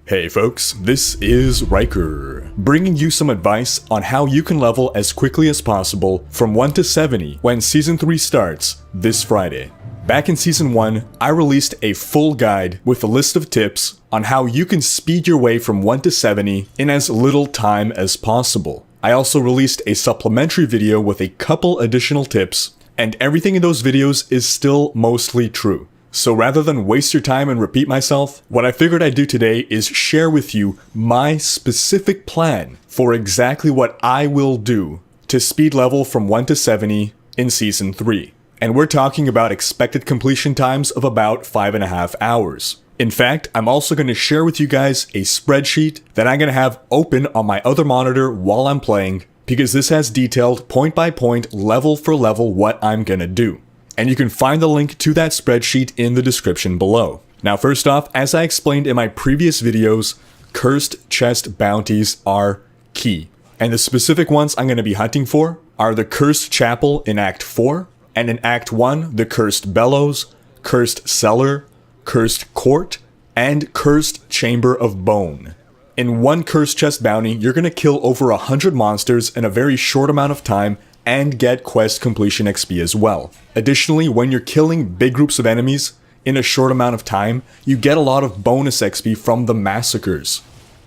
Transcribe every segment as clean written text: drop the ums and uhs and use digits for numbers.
Hey folks, this is Riker, bringing you some advice on how you can level as quickly as possible from 1 to 70 when Season 3 starts this Friday. Back in Season 1, I released a full guide with a list of tips on how you can speed your way from 1 to 70 in as little time as possible. I also released a supplementary video with a couple additional tips, and everything in those videos is still mostly true. So rather than waste your time and repeat myself, what I figured I'd do today is share with you my specific plan for exactly what I will do to speed level from 1 to 70 in Season 3. And we're talking about expected completion times of about 5.5 hours. In fact, I'm also going to share with you guys a spreadsheet that I'm going to have open on my other monitor while I'm playing, because this has detailed point by point, level for level what I'm going to do. And you can find the link to that spreadsheet in the description below. Now first off, as I explained in my previous videos, cursed chest bounties are key. And the specific ones I'm going to be hunting for are the Cursed Chapel in Act 4, and in Act 1, the Cursed Bellows, Cursed Cellar, Cursed Court, and Cursed Chamber of Bone. In one Cursed Chest bounty, you're going to kill over 100 monsters in a very short amount of time and get quest completion XP as well. Additionally, when you're killing big groups of enemies in a short amount of time, you get a lot of bonus XP from the massacres.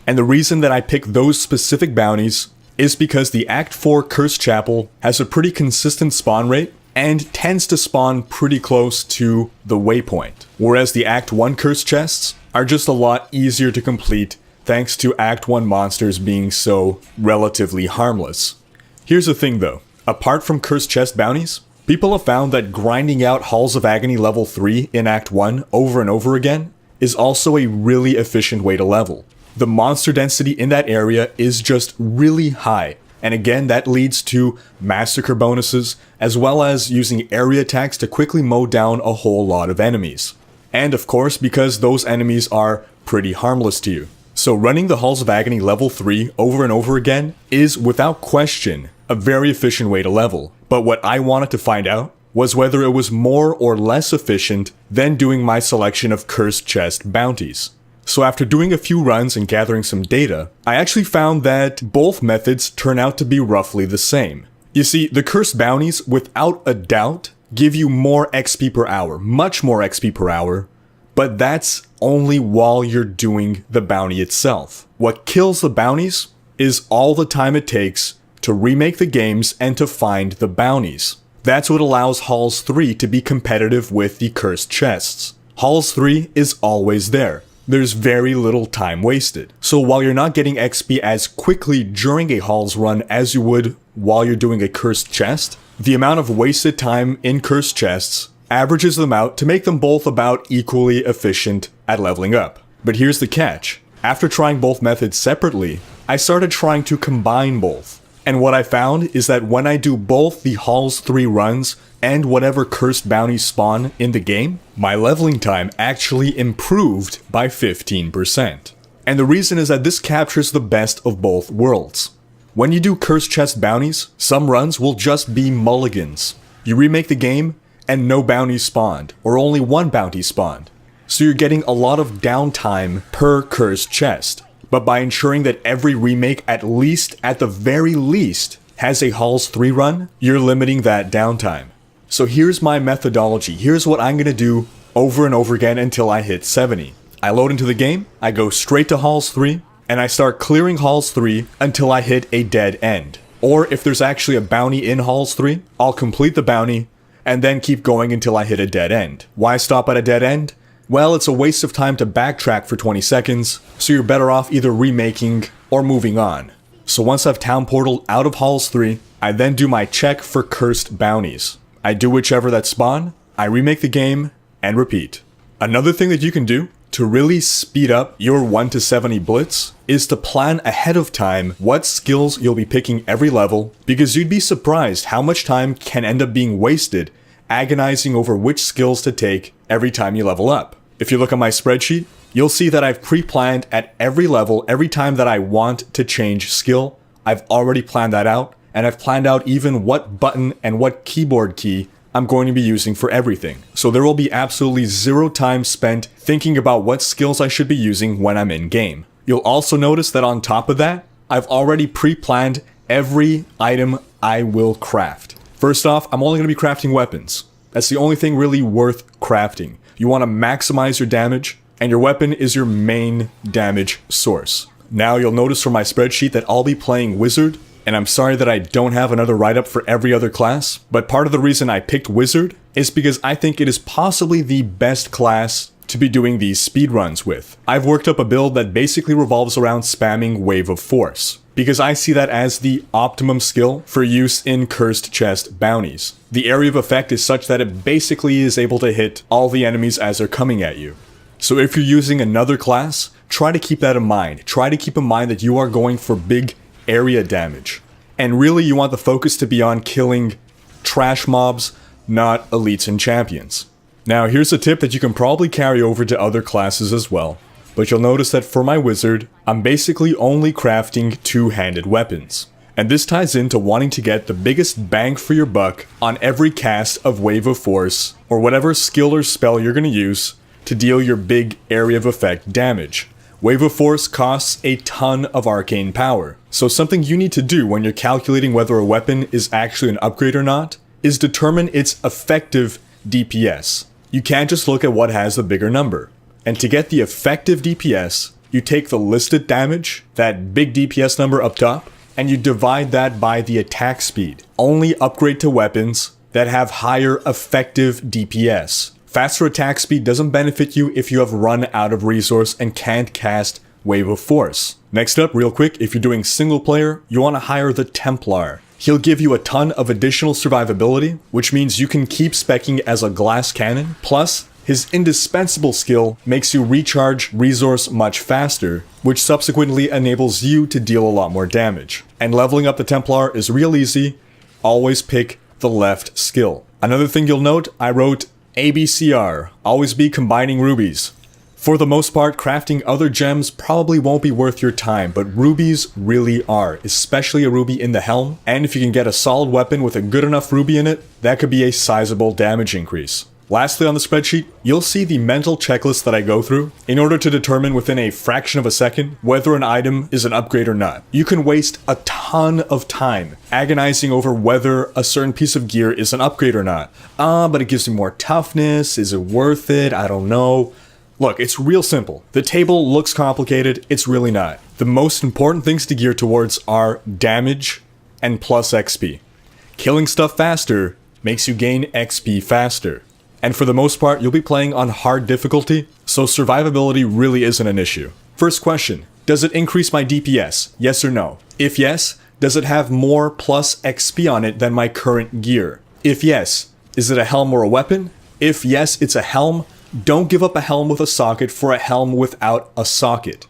And the reason that I pick those specific bounties is because the Act 4 Cursed Chapel has a pretty consistent spawn rate and tends to spawn pretty close to the waypoint, whereas the Act 1 Cursed Chests are just a lot easier to complete thanks to Act 1 monsters being so relatively harmless. Here's the thing though. Apart from Cursed Chest bounties, people have found that grinding out Halls of Agony level 3 in Act 1 over and over again is also a really efficient way to level. The monster density in that area is just really high, and again that leads to massacre bonuses, as well as using area attacks to quickly mow down a whole lot of enemies. And of course, because those enemies are pretty harmless to you. So running the Halls of Agony level 3 over and over again is, without question, a very efficient way to level. But what I wanted to find out was whether it was more or less efficient than doing my selection of Cursed Chest bounties. So after doing a few runs and gathering some data, I actually found that both methods turn out to be roughly the same. You see, the Cursed bounties, without a doubt, give you more XP per hour, much more XP per hour, but that's only while you're doing the bounty itself. What kills the bounties is all the time it takes to remake the games and to find the bounties. That's what allows Halls 3 to be competitive with the Cursed Chests. Halls 3 is always there. There's very little time wasted. So while you're not getting XP as quickly during a Halls run as you would while you're doing a Cursed Chest, the amount of wasted time in Cursed Chests averages them out to make them both about equally efficient at leveling up. But here's the catch. After trying both methods separately, I started trying to combine both. And what I found is that when I do both the Halls 3 runs and whatever cursed bounties spawn in the game, my leveling time actually improved by 15%. And the reason is that this captures the best of both worlds. When you do Cursed Chest bounties, some runs will just be mulligans. You remake the game and no bounties spawned, or only one bounty spawned. So you're getting a lot of downtime per Cursed Chest. But by ensuring that every remake, at the very least, has a Halls 3 run, you're limiting that downtime. So here's my methodology. Here's what I'm going to do over and over again until I hit 70. I load into the game, I go straight to Halls 3, and I start clearing Halls 3 until I hit a dead end. Or if there's actually a bounty in Halls 3, I'll complete the bounty, and then keep going until I hit a dead end. Why stop at a dead end? Well, it's a waste of time to backtrack for 20 seconds, so you're better off either remaking or moving on. So once I've town portaled out of Halls 3, I then do my check for cursed bounties. I do whichever that spawn, I remake the game, and repeat. Another thing that you can do to really speed up your 1 to 70 blitz is to plan ahead of time what skills you'll be picking every level, because you'd be surprised how much time can end up being wasted agonizing over which skills to take every time you level up. If you look at my spreadsheet, you'll see that I've pre-planned at every level, every time that I want to change skill, I've already planned that out, and I've planned out even what button and what keyboard key I'm going to be using for everything. So there will be absolutely zero time spent thinking about what skills I should be using when I'm in game. You'll also notice that on top of that, I've already pre-planned every item I will craft. First off, I'm only going to be crafting weapons. That's the only thing really worth crafting. You want to maximize your damage, and your weapon is your main damage source. Now you'll notice from my spreadsheet that I'll be playing Wizard, and I'm sorry that I don't have another write-up for every other class, but part of the reason I picked Wizard is because I think it is possibly the best class to be doing these speedruns with. I've worked up a build that basically revolves around spamming Wave of Force, because I see that as the optimum skill for use in Cursed Chest bounties. The area of effect is such that it basically is able to hit all the enemies as they're coming at you. So if you're using another class, try to keep that in mind. Try to keep in mind that you are going for big area damage. And really you want the focus to be on killing trash mobs, not elites and champions. Now here's a tip that you can probably carry over to other classes as well, but you'll notice that for my wizard, I'm basically only crafting two-handed weapons. And this ties into wanting to get the biggest bang for your buck on every cast of Wave of Force, or whatever skill or spell you're going to use to deal your big area of effect damage. Wave of Force costs a ton of arcane power, so something you need to do when you're calculating whether a weapon is actually an upgrade or not is determine its effective DPS. You can't just look at what has the bigger number. And to get the effective DPS, you take the listed damage, that big DPS number up top, and you divide that by the attack speed. Only upgrade to weapons that have higher effective DPS. Faster attack speed doesn't benefit you if you have run out of resource and can't cast Wave of Force. Next up, real quick, if you're doing single player, you want to hire the Templar. He'll give you a ton of additional survivability, which means you can keep speccing as a glass cannon, plus his indispensable skill makes you recharge resource much faster, which subsequently enables you to deal a lot more damage. And leveling up the Templar is real easy, always pick the left skill. Another thing you'll note, I wrote ABCR, always be combining rubies. For the most part, crafting other gems probably won't be worth your time, but rubies really are, especially a ruby in the helm, and if you can get a solid weapon with a good enough ruby in it, that could be a sizable damage increase. Lastly on the spreadsheet, you'll see the mental checklist that I go through in order to determine within a fraction of a second whether an item is an upgrade or not. You can waste a ton of time agonizing over whether a certain piece of gear is an upgrade or not. But it gives me more toughness, is it worth it? I don't know. Look, it's real simple. The table looks complicated, it's really not. The most important things to gear towards are damage and plus XP. Killing stuff faster makes you gain XP faster. And for the most part, you'll be playing on hard difficulty, so survivability really isn't an issue. First question, does it increase my DPS? Yes or no? If yes, does it have more plus XP on it than my current gear? If yes, is it a helm or a weapon? If yes, it's a helm, don't give up a helm with a socket for a helm without a socket.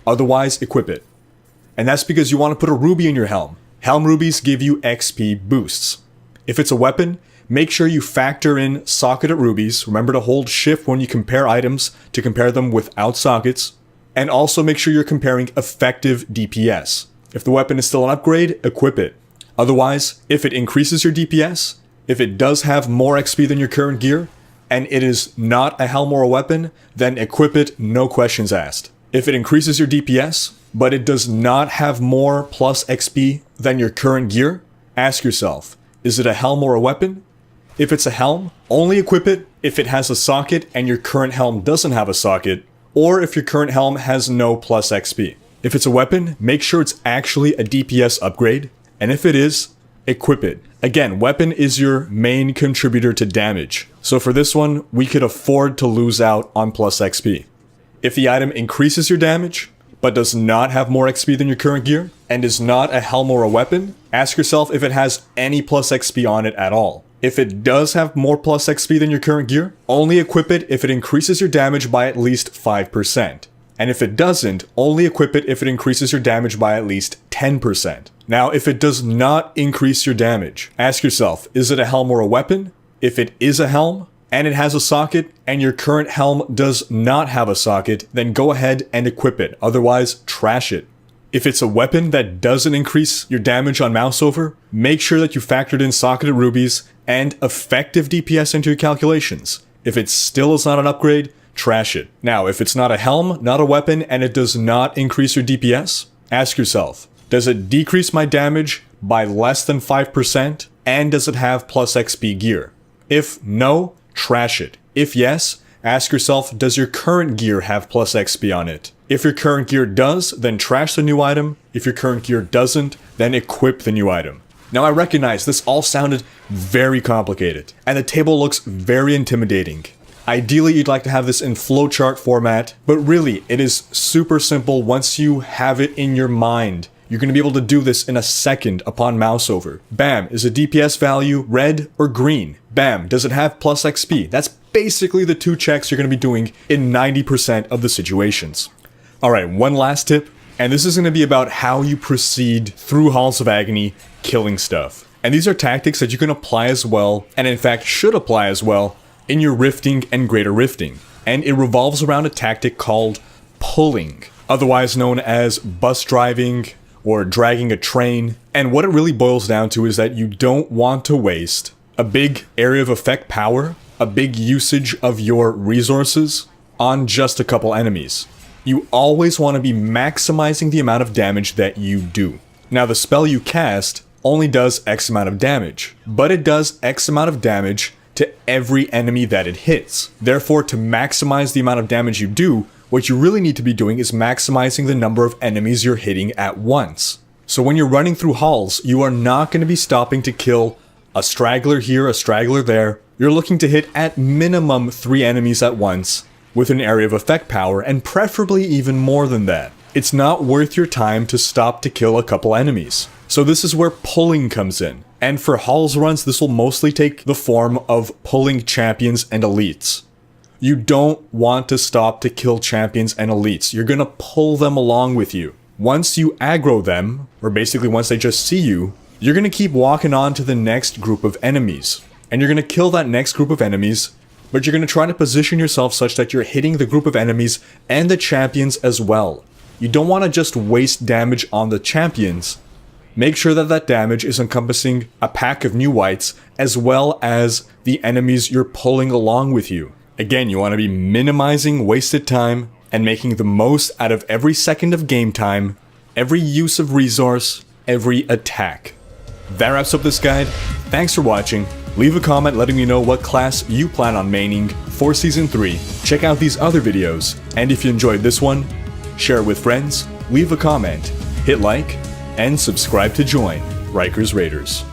Otherwise, equip it. And that's because you want to put a ruby in your helm. Helm rubies give you XP boosts. If it's a weapon, make sure you factor in socketed rubies. Remember to hold shift when you compare items to compare them without sockets. And also make sure you're comparing effective DPS. If the weapon is still an upgrade, equip it. Otherwise, if it increases your DPS, if it does have more XP than your current gear, and it is not a helm or a weapon, then equip it, no questions asked. If it increases your DPS, but it does not have more plus XP than your current gear, ask yourself, is it a helm or a weapon? If it's a helm, only equip it if it has a socket and your current helm doesn't have a socket, or if your current helm has no plus XP. If it's a weapon, make sure it's actually a DPS upgrade, and if it is, equip it. Again, weapon is your main contributor to damage, so for this one, we could afford to lose out on plus XP. If the item increases your damage, but does not have more XP than your current gear, and is not a helm or a weapon, ask yourself if it has any plus XP on it at all. If it does have more plus XP than your current gear, only equip it if it increases your damage by at least 5%. And if it doesn't, only equip it if it increases your damage by at least 10%. Now, if it does not increase your damage, ask yourself, is it a helm or a weapon? If it is a helm, and it has a socket, and your current helm does not have a socket, then go ahead and equip it, otherwise trash it. If it's a weapon that doesn't increase your damage on mouse over, make sure that you factored in socketed rubies and effective DPS into your calculations. If it still is not an upgrade, trash it. Now, if it's not a helm, not a weapon, and it does not increase your DPS, ask yourself, does it decrease my damage by less than 5%? And does it have plus XP gear? If no, trash it. If yes, ask yourself, does your current gear have plus XP on it? If your current gear does, then trash the new item. If your current gear doesn't, then equip the new item. Now I recognize this all sounded very complicated, and the table looks very intimidating. Ideally, you'd like to have this in flowchart format, but really, it is super simple once you have it in your mind. You're going to be able to do this in a second upon mouse over. Bam, is a DPS value red or green? Bam, does it have plus XP? That's basically the two checks you're going to be doing in 90% of the situations. Alright, one last tip, and this is going to be about how you proceed through Halls of Agony killing stuff. And these are tactics that you can apply as well, and in fact should apply as well, in your rifting and greater rifting. And it revolves around a tactic called pulling, otherwise known as bus driving or dragging a train. And what it really boils down to is that you don't want to waste a big area of effect power, a big usage of your resources on just a couple enemies. You always want to be maximizing the amount of damage that you do. Now the spell you cast only does X amount of damage, but it does X amount of damage to every enemy that it hits. Therefore, to maximize the amount of damage you do, what you really need to be doing is maximizing the number of enemies you're hitting at once. So when you're running through halls, you are not going to be stopping to kill a straggler here, a straggler there. You're looking to hit at minimum 3 enemies at once with an area of effect power, and preferably even more than that. It's not worth your time to stop to kill a couple enemies. So this is where pulling comes in. And for halls runs, this will mostly take the form of pulling champions and elites. You don't want to stop to kill champions and elites. You're gonna pull them along with you. Once you aggro them, or basically once they just see you, you're gonna keep walking on to the next group of enemies. And you're gonna kill that next group of enemies, but you're gonna try to position yourself such that you're hitting the group of enemies and the champions as well. You don't wanna just waste damage on the champions. Make sure that that damage is encompassing a pack of new whites as well as the enemies you're pulling along with you. Again, you want to be minimizing wasted time and making the most out of every second of game time, every use of resource, every attack. That wraps up this guide. Thanks for watching. Leave a comment letting me know what class you plan on maining for Season 3. Check out these other videos, and if you enjoyed this one, share it with friends, leave a comment, hit like, and subscribe to join Riker's Raiders.